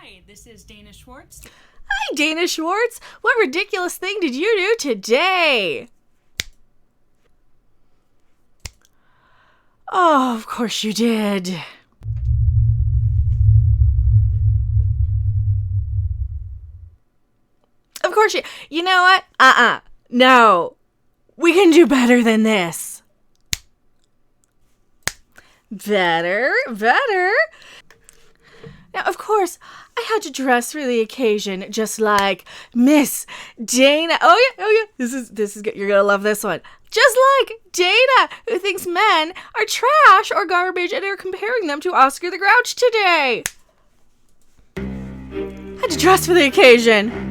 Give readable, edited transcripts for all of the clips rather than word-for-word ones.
Hi, this is Dana Schwartz. Hi, Dana Schwartz. What ridiculous thing did you do today? Oh, of course you did. Of course you know what? No. We can do better than this. Better. Now, of course, I had to dress for the occasion, just like Miss Dana. Oh yeah. This is good. You're gonna love this one. Just like Dana, who thinks men are trash or garbage, and are comparing them to Oscar the Grouch today. Had to dress for the occasion.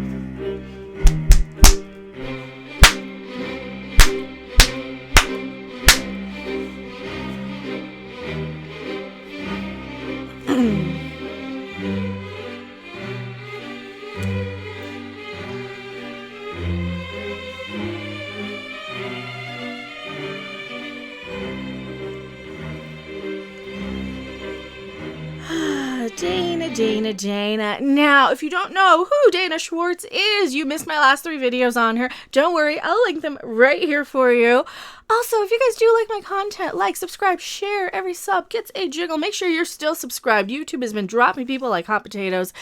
Dana. Now, if you don't know who Dana Schwartz is, you missed my last 3 videos on her. Don't worry, I'll link them right here for you. Also, if you guys do like my content, like, subscribe, share. Every sub gets a jiggle. Make sure you're still subscribed. YouTube has been dropping people like hot potatoes.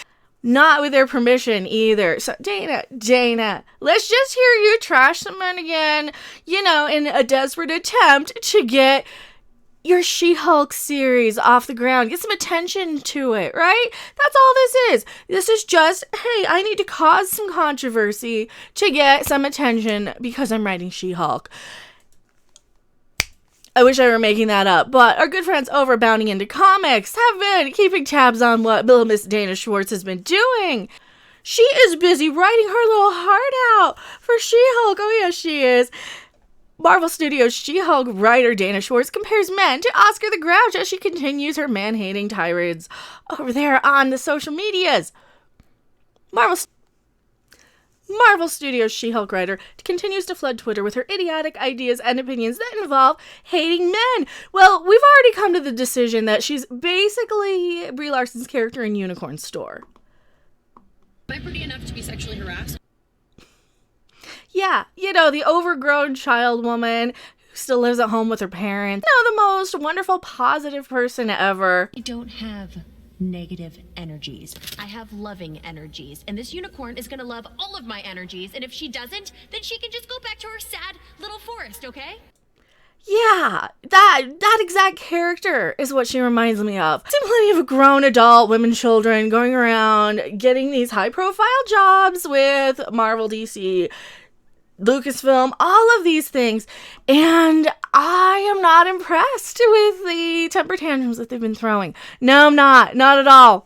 Not with their permission either. So, Dana, let's just hear you trash some men again, in a desperate attempt to get your She-Hulk series off the ground. Get some attention to it, right? That's all this is. This is just, hey, I need to cause some controversy to get some attention because I'm writing She-Hulk. I wish I were making that up, but our good friends over Bounding Into Comics have been keeping tabs on what Miss Dana Schwartz has been doing. She is busy writing her little heart out for She-Hulk. Oh yeah, she is. Marvel Studios She-Hulk writer Dana Schwartz compares men to Oscar the Grouch as she continues her man-hating tirades over there on the social medias. Marvel Studios She-Hulk writer continues to flood Twitter with her idiotic ideas and opinions that involve hating men. Well, we've already come to the decision that she's basically Brie Larson's character in Unicorn Store. Am I pretty enough to be sexually harassed? Yeah, the overgrown child woman who still lives at home with her parents. The most wonderful, positive person ever. I don't have negative energies. I have loving energies. And this unicorn is gonna love all of my energies. And if she doesn't, then she can just go back to her sad little forest, okay? Yeah, that exact character is what she reminds me of. I've seen plenty of grown adult women, children going around getting these high-profile jobs with Marvel, DC, Lucasfilm, all of these things, and I am not impressed with the temper tantrums that they've been throwing. No, I'm not at all.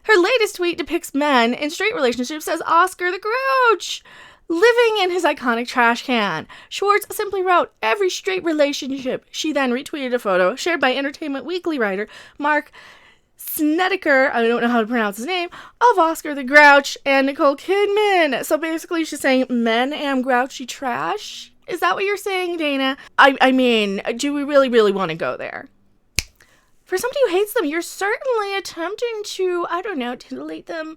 Her latest tweet depicts men in straight relationships as Oscar the Grouch, living in his iconic trash can. Schwartz simply wrote, "Every straight relationship." She then retweeted a photo shared by Entertainment Weekly writer Mark Snedeker, I don't know how to pronounce his name, of Oscar the Grouch and Nicole Kidman. So basically she's saying men am grouchy trash. Is that what you're saying, Dana? I mean, do we really want to go there? For somebody who hates them, you're certainly attempting to, titillate them,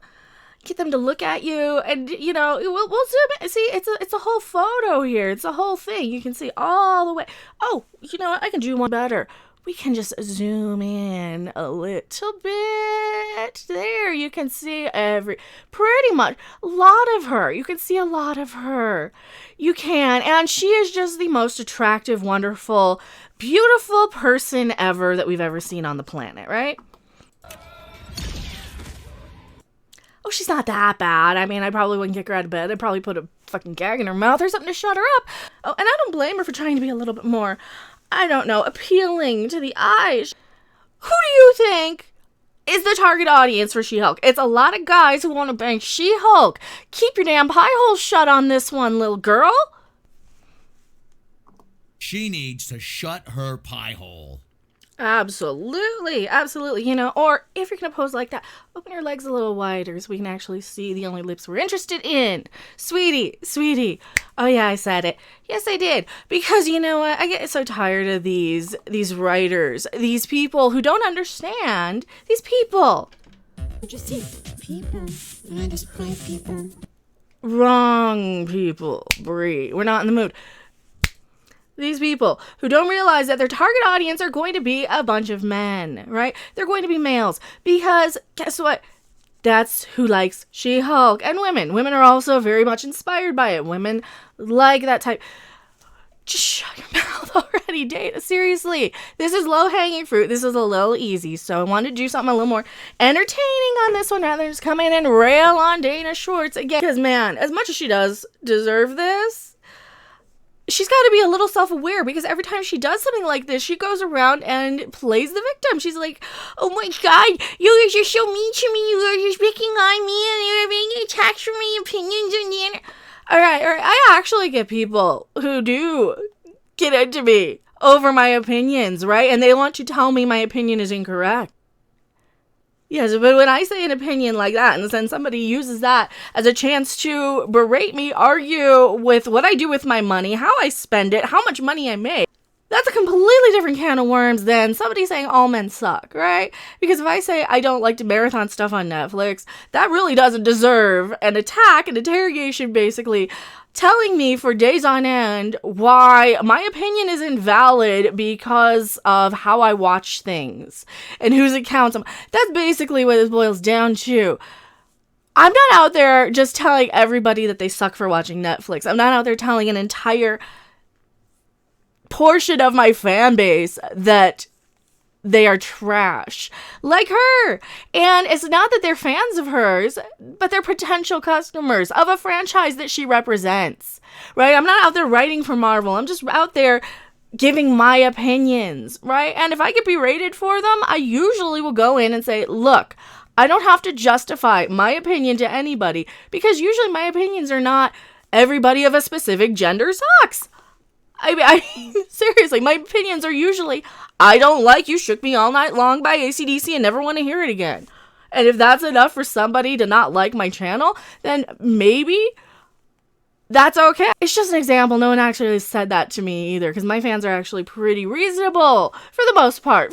get them to look at you, and, we'll zoom in. See, it's a whole photo here. It's a whole thing. You can see all the way. Oh, you know what? I can do one better. We can just zoom in a little bit. There, you can see pretty much, a lot of her. You can see a lot of her. You can, and she is just the most attractive, wonderful, beautiful person ever that we've ever seen on the planet, right? Oh, she's not that bad. I mean, I probably wouldn't kick her out of bed. I'd probably put a fucking gag in her mouth or something to shut her up. Oh, and I don't blame her for trying to be a little bit more, appealing to the eyes. Who do you think is the target audience for She-Hulk? It's a lot of guys who want to bang She-Hulk. Keep your damn pie hole shut on this one, little girl. She needs to shut her pie hole. Absolutely. Or if you're going to pose like that, open your legs a little wider so we can actually see the only lips we're interested in. Sweetie. Oh yeah, I said it. Yes, I did. Because you know what? I get so tired of these writers, these people who don't understand. These people. Just see people. I just play people. Wrong people, Brie. We're not in the mood. These people who don't realize that their target audience are going to be a bunch of men, right? They're going to be males. Because guess what? That's who likes She-Hulk. And women. Women are also very much inspired by it. Women like that type. Just shut your mouth already, Dana. Seriously. This is low-hanging fruit. This is a little easy. So I wanted to do something a little more entertaining on this one rather than just come in and rail on Dana Schwartz again. Because, man, as much as she does deserve this, she's got to be a little self-aware, because every time she does something like this, she goes around and plays the victim. She's like, oh my God, you guys are so mean to me. You are just picking on me and you're being attacked for my opinions. And all right. I actually get people who do get into me over my opinions, right? And they want to tell me my opinion is incorrect. Yes, but when I say an opinion like that, and then somebody uses that as a chance to berate me, argue with what I do with my money, how I spend it, how much money I make, that's a completely different can of worms than somebody saying all men suck, right? Because if I say I don't like to marathon stuff on Netflix, that really doesn't deserve an attack, an interrogation, basically, telling me for days on end why my opinion is invalid because of how I watch things and whose accounts I'm. That's basically what this boils down to. I'm not out there just telling everybody that they suck for watching Netflix. I'm not out there telling an entire portion of my fan base that they are trash, like her. And it's not that they're fans of hers, but they're potential customers of a franchise that she represents, right? I'm not out there writing for Marvel. I'm just out there giving my opinions, right? And if I get berated for them, I usually will go in and say, look, I don't have to justify my opinion to anybody, because usually my opinions are not everybody of a specific gender sucks. I mean, seriously, my opinions are usually, I don't like You Shook Me All Night Long by AC/DC and never want to hear it again. And if that's enough for somebody to not like my channel, then maybe that's okay. It's just an example. No one actually said that to me either, because my fans are actually pretty reasonable for the most part.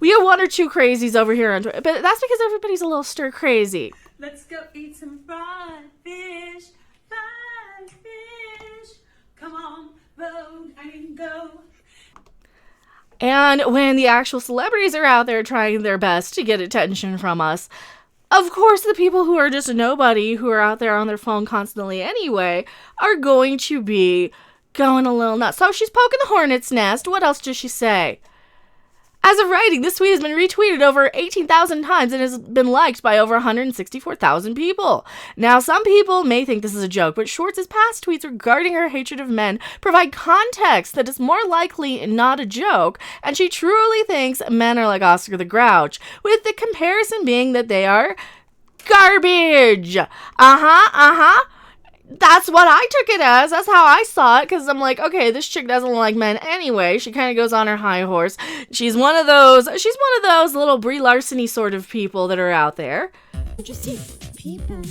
We have one or two crazies over here on Twitter, but that's because everybody's a little stir crazy. Let's go eat some fried fish. Fried fish. Come on, vote and go. And when the actual celebrities are out there trying their best to get attention from us, of course, the people who are just a nobody, who are out there on their phone constantly anyway, are going to be going a little nuts. So she's poking the hornet's nest. What else does she say? As of writing, this tweet has been retweeted over 18,000 times and has been liked by over 164,000 people. Now, some people may think this is a joke, but Schwartz's past tweets regarding her hatred of men provide context that it's more likely not a joke, and she truly thinks men are like Oscar the Grouch, with the comparison being that they are garbage. That's what I took it as. That's how I saw it, because I'm like, okay, this chick doesn't like men anyway. She kind of goes on her high horse. She's one of those little Brie Larson-y sort of people that are out there. Just see people.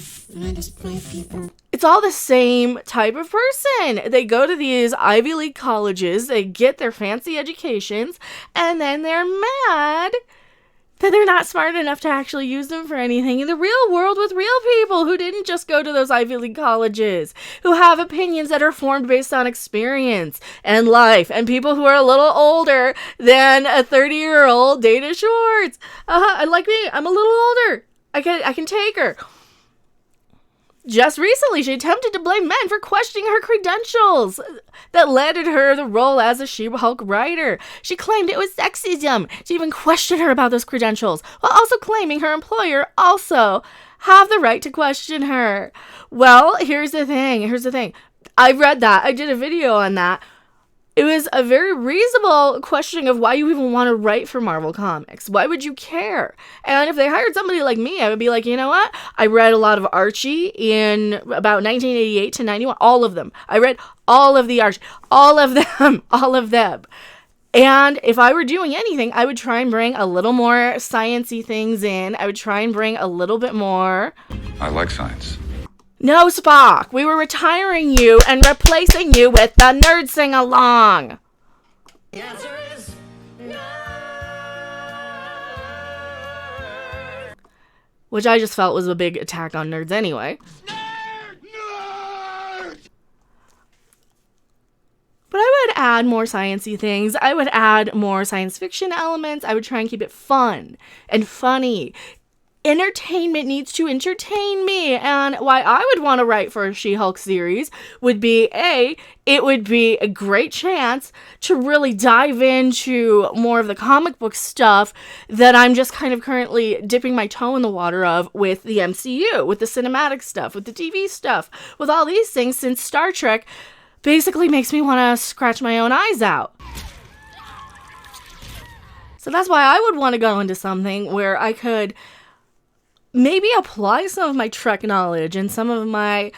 I just play people. It's all the same type of person. They go to these Ivy League colleges, they get their fancy educations, and then they're mad that they're not smart enough to actually use them for anything in the real world with real people who didn't just go to those Ivy League colleges, who have opinions that are formed based on experience and life, and people who are a little older than a 30-year-old Dana Schwartz. Like me, I'm a little older. I can take her. Just recently, she attempted to blame men for questioning her credentials that landed her the role as a She-Hulk writer. She claimed it was sexism to even question her about those credentials, while also claiming her employer also have the right to question her. Well, here's the thing. I read that. I did a video on that. It was a very reasonable questioning of why you even want to write for Marvel Comics. Why would you care? And if they hired somebody like me, I would be like, you know what? I read a lot of Archie in about 1988 to 91. All of them. I read all of the Archie. All of them. And if I were doing anything, I would try and bring a little more science-y things in. I would try and bring a little bit more. I like science. No, Spock, we were retiring you and replacing you with the nerd sing-along. The answer is... which I just felt was a big attack on nerds anyway. But I would add more sciencey things. I would add more science fiction elements. I would try and keep it fun and funny. Entertainment needs to entertain me. And why I would want to write for a She-Hulk series would be, it would be a great chance to really dive into more of the comic book stuff that I'm just kind of currently dipping my toe in the water of with the MCU, with the cinematic stuff, with the TV stuff, with all these things, since Star Trek basically makes me want to scratch my own eyes out. So that's why I would want to go into something where I could maybe apply some of my Trek knowledge and some of my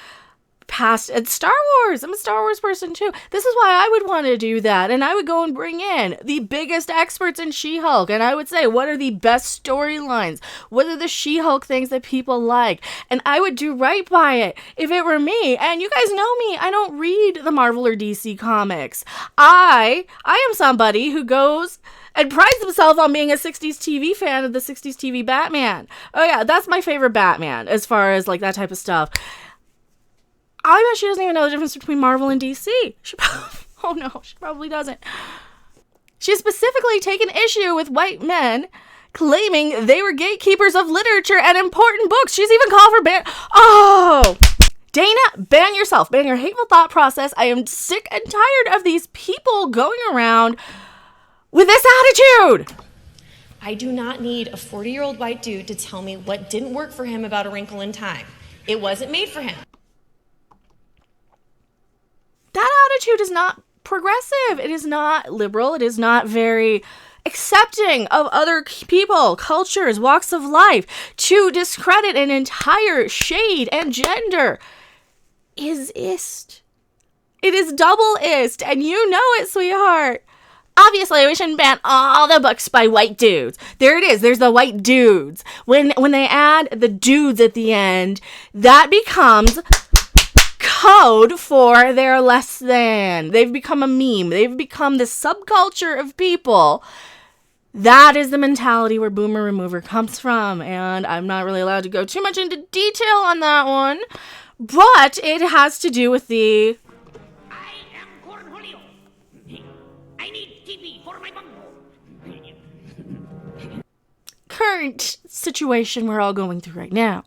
past at Star Wars. I'm a Star Wars person too. This is why I would want to do that. And I would go and bring in the biggest experts in She-Hulk. And I would say, what are the best storylines? What are the She-Hulk things that people like? And I would do right by it if it were me. And you guys know me. I don't read the Marvel or DC comics. I am somebody who goes and prides himself on being a 60s TV fan of the 60s TV Batman. Oh yeah, that's my favorite Batman as far as like that type of stuff. I bet she doesn't even know the difference between Marvel and DC. She probably doesn't. She's specifically taken issue with white men claiming they were gatekeepers of literature and important books. She's even called for Dana, ban yourself. Ban your hateful thought process. I am sick and tired of these people going around with this attitude. I do not need a 40-year-old white dude to tell me what didn't work for him about A Wrinkle in Time. It wasn't made for him. That attitude is not progressive. It is not liberal. It is not very accepting of other people, cultures, walks of life. To discredit an entire shade and gender is ist. It is double ist, and you know it, sweetheart. Obviously, we shouldn't ban all the books by white dudes. There it is. There's the white dudes. When they add the dudes at the end, that becomes code for they're less than. They've become a meme. They've become this subculture of people. That is the mentality where Boomer Remover comes from. And I'm not really allowed to go too much into detail on that one. But it has to do with the... I am Cornholio. I need TV for my bungo. current situation we're all going through right now.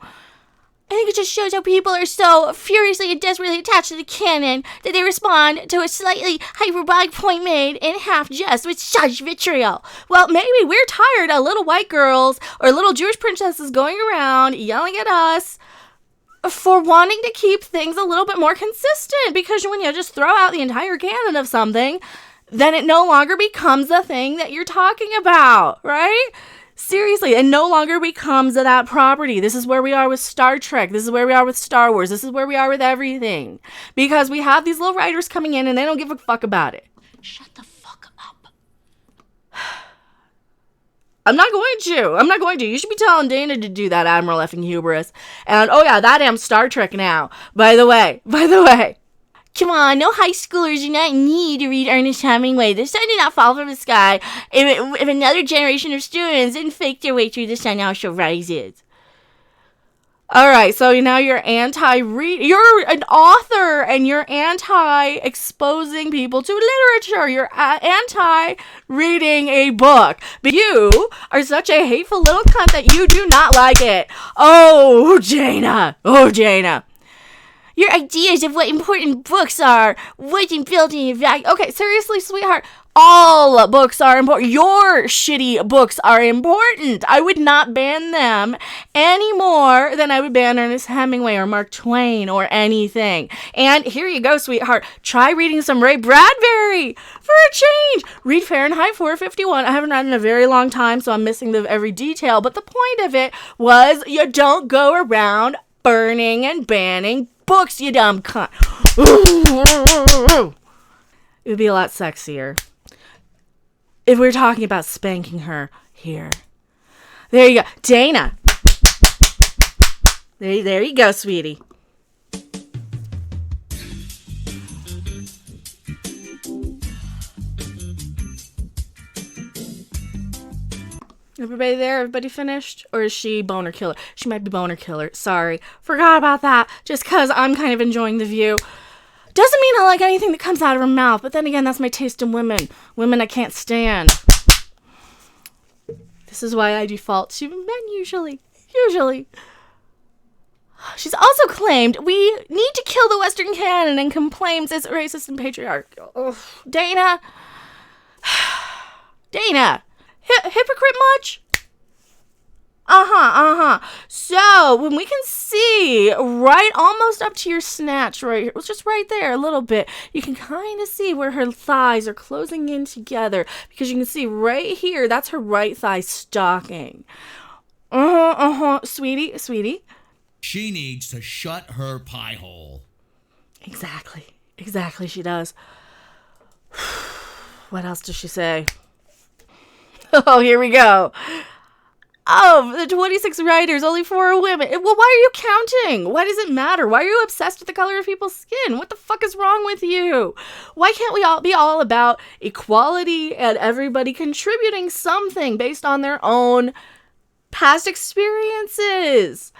I think it just shows how people are so furiously and desperately attached to the canon that they respond to a slightly hyperbolic point made in half jest with such vitriol. Well, maybe we're tired of little white girls or little Jewish princesses going around yelling at us for wanting to keep things a little bit more consistent, because when you just throw out the entire canon of something, then it no longer becomes the thing that you're talking about, right? Seriously, it no longer becomes that property. This is where we are with Star Trek. This is where we are with Star Wars. This is where we are with everything. Because we have these little writers coming in and they don't give a fuck about it. Shut the fuck up. I'm not going to. You should be telling Dana to do that, Admiral effing hubris. And, oh yeah, that damn Star Trek now. By the way. Come on, no high schoolers do not need to read Ernest Hemingway. The sun did not fall from the sky. If another generation of students didn't fake their way through the sun, also rises. Alright, so now you're you're an author and you're anti-exposing people to literature. You're anti-reading a book. But you are such a hateful little cunt that you do not like it. Oh, Dana. Your ideas of what important books are wasn't built in your value. Okay, seriously, sweetheart. All books are important. Your shitty books are important. I would not ban them any more than I would ban Ernest Hemingway or Mark Twain or anything. And here you go, sweetheart. Try reading some Ray Bradbury for a change. Read Fahrenheit 451. I haven't read in a very long time, so I'm missing every detail. But the point of it was you don't go around burning and banning books, you dumb cunt. It would be a lot sexier if we were talking about spanking her here. There you go. Dana. There you go, sweetie. everybody there? Everybody finished? Or is she boner killer? She might be boner killer. Sorry. Forgot about that. Just because I'm kind of enjoying the view. Doesn't mean I like anything that comes out of her mouth. But then again, that's my taste in women. Women I can't stand. This is why I default to men usually. She's also claimed we need to kill the Western canon and complains it's racist and patriarchal. Ugh. Dana. Hypocrite much? So, when we can see right almost up to your snatch right here, just right there a little bit, you can kind of see where her thighs are closing in together because you can see right here, that's her right thigh stocking. Sweetie. She needs to shut her pie hole. Exactly she does. What else does she say? Oh, here we go. Of the 26 writers, only 4 are women. Well, why are you counting? Why does it matter? Why are you obsessed with the color of people's skin? What the fuck is wrong with you? Why can't we all be all about equality and everybody contributing something based on their own past experiences?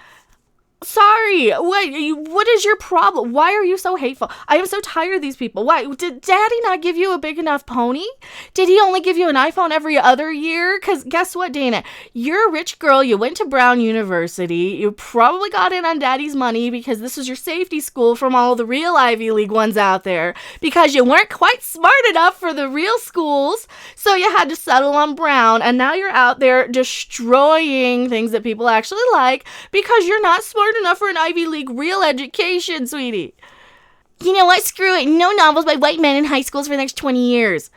Sorry, what is your problem? Why are you so hateful? I am so tired of these people. Why? Did Daddy not give you a big enough pony? Did he only give you an iPhone every other year? Because guess what, Dana? You're a rich girl. You went to Brown University. You probably got in on Daddy's money because this was your safety school from all the real Ivy League ones out there. Because you weren't quite smart enough for the real schools, so you had to settle on Brown. And now you're out there destroying things that people actually like because you're not smart enough for an Ivy League real education, sweetie. You know what? Screw it. No novels by white men in high schools for the next 20 years.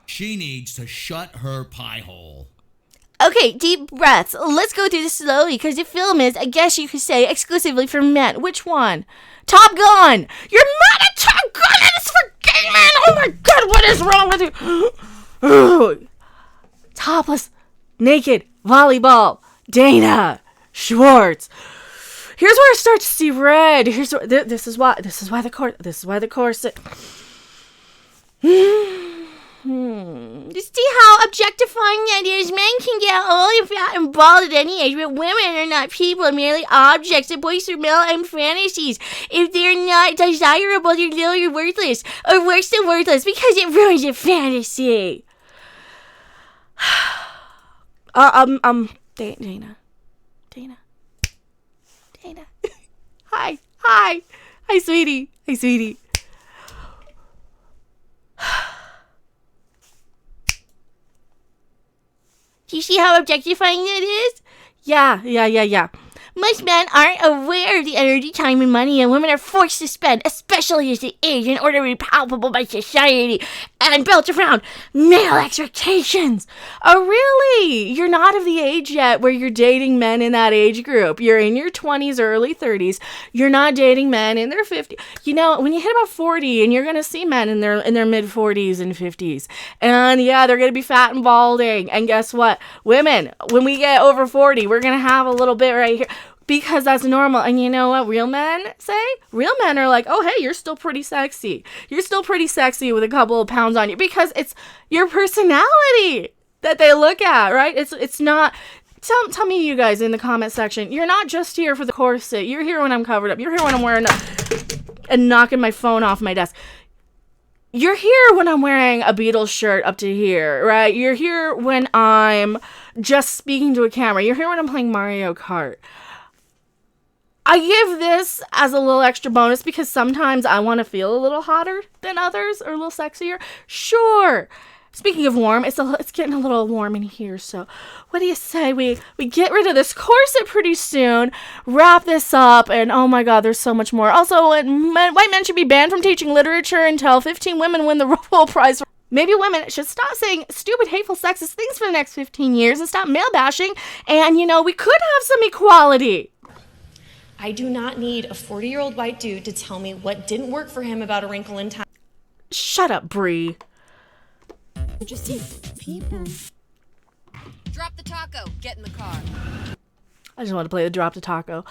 She needs to shut her pie hole. Okay, deep breaths. Let's go through this slowly because the film is, I guess you could say, exclusively for men. Which one? Top Gun! You're mad at Top Gun and it's for gay men! Oh my god, what is wrong with you? Topless, naked, volleyball, Dana Schwartz. Here's where I start to see red. This is why the corset. You see how objectifying that is? Men can get old and fat and bald at any age, but women are not people, merely objects. The boys are male and fantasies. If they're not desirable, they're literally worthless, or worse than worthless, because it ruins your fantasy. Dana. Hi, sweetie. Do you see how objectifying that is? Yeah. Most men aren't aware of the energy, time, and money and women are forced to spend, especially as they age, in order to be palpable by society and built around male expectations. Oh, really? You're not of the age yet where you're dating men in that age group. You're in your 20s, early 30s. You're not dating men in their 50s. You know, when you hit about 40, and you're going to see men in their mid-40s and 50s. And yeah, they're going to be fat and balding. And guess what? Women, when we get over 40, we're going to have a little bit right here. Because that's normal. And you know what real men say? Real men are like, oh, hey, you're still pretty sexy. You're still pretty sexy with a couple of pounds on you. Because it's your personality that they look at, right? It's not... Tell me, you guys, in the comment section, you're not just here for the corset. You're here when I'm covered up. You're here when I'm wearing and knocking my phone off my desk. You're here when I'm wearing a Beatles shirt up to here, right? You're here when I'm just speaking to a camera. You're here when I'm playing Mario Kart. I give this as a little extra bonus because sometimes I want to feel a little hotter than others or a little sexier. Sure. Speaking of warm, it's getting a little warm in here. So what do you say we get rid of this corset pretty soon, wrap this up, and oh my god, there's so much more. Also, white men should be banned from teaching literature until 15 women win the Rowell Prize. Maybe women should stop saying stupid, hateful, sexist things for the next 15 years and stop male bashing. And, you know, we could have some equality. I do not need a 40-year-old white dude to tell me what didn't work for him about A Wrinkle in Time. Shut up, Bree. Interesting people. Drop the taco. Get in the car. I just want to play the drop the taco.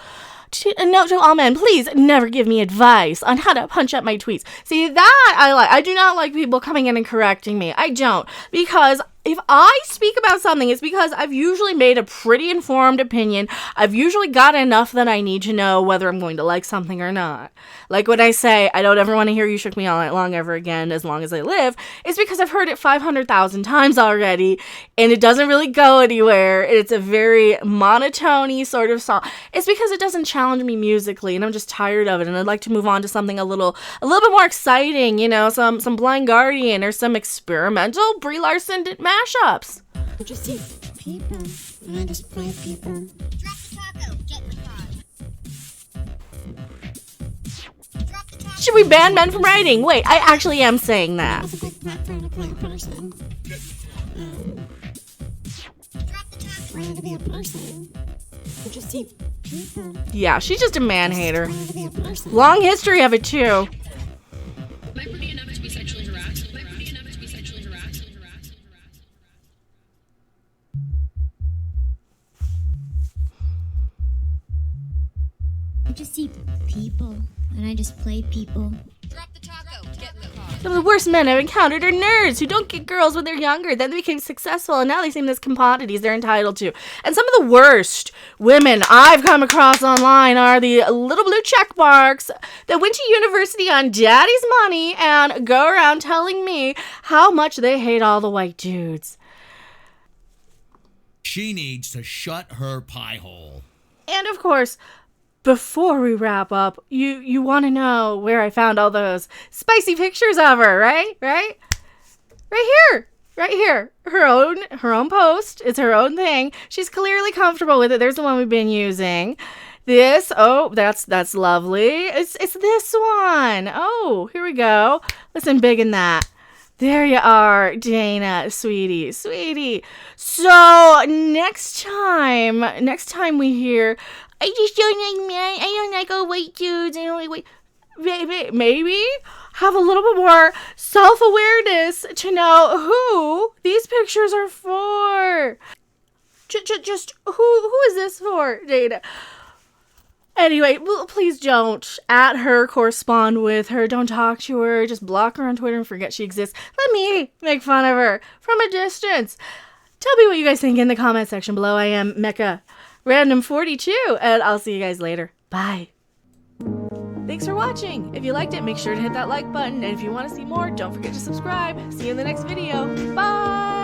note to all men, please never give me advice on how to punch up my tweets. See, that I like. I do not like people coming in and correcting me. I don't. Because if I speak about something, it's because I've usually made a pretty informed opinion. I've usually got enough that I need to know whether I'm going to like something or not. Like when I say, I don't ever want to hear You Shook Me All Night Long ever again as long as I live, it's because I've heard it 500,000 times already, and it doesn't really go anywhere. It's a very monotone-y sort of song. It's because it doesn't challenge me musically, and I'm just tired of it, and I'd like to move on to something a little bit more exciting, you know, some Blind Guardian or some experimental Brie Larson mashups. Just see people, and I just play people. Drop the taco, get in the car. Drop the taco. Should we ban men from writing? Wait, I actually am saying that. That's a big black person. Drop the taco. Trying to be a person. Just see people. Yeah, she's just a man hater. Trying to be a person. Long history of it, too. Am I pretty enough to be sexually harassed? Am I pretty enough to be sexually harassed? I just see people, and I just play people. Drop the taco, get in the car. Some of the worst men I've encountered are nerds who don't get girls when they're younger. Then they became successful, and now they seem as commodities they're entitled to. And some of the worst women I've come across online are the little blue check marks that went to university on daddy's money and go around telling me how much they hate all the white dudes. She needs to shut her pie hole. And of course, before we wrap up, you want to know where I found all those spicy pictures of her, right? Right here. Her own post. It's her own thing. She's clearly comfortable with it. There's the one we've been using. This, oh, that's lovely. It's this one. Oh, here we go. Listen big in that. There you are, Dana, sweetie. So next time we hear, I just don't like men, I don't like all white dudes, I don't like white... Maybe have a little bit more self-awareness to know who these pictures are for. Just who is this for, Dana? Anyway, please don't at her, correspond with her, don't talk to her, just block her on Twitter and forget she exists. Let me make fun of her from a distance. Tell me what you guys think in the comment section below. I am Mecha Random 42, and I'll see you guys later. Bye. Thanks for watching. If you liked it, make sure to hit that like button, and if you want to see more, don't forget to subscribe. See you in the next video. Bye.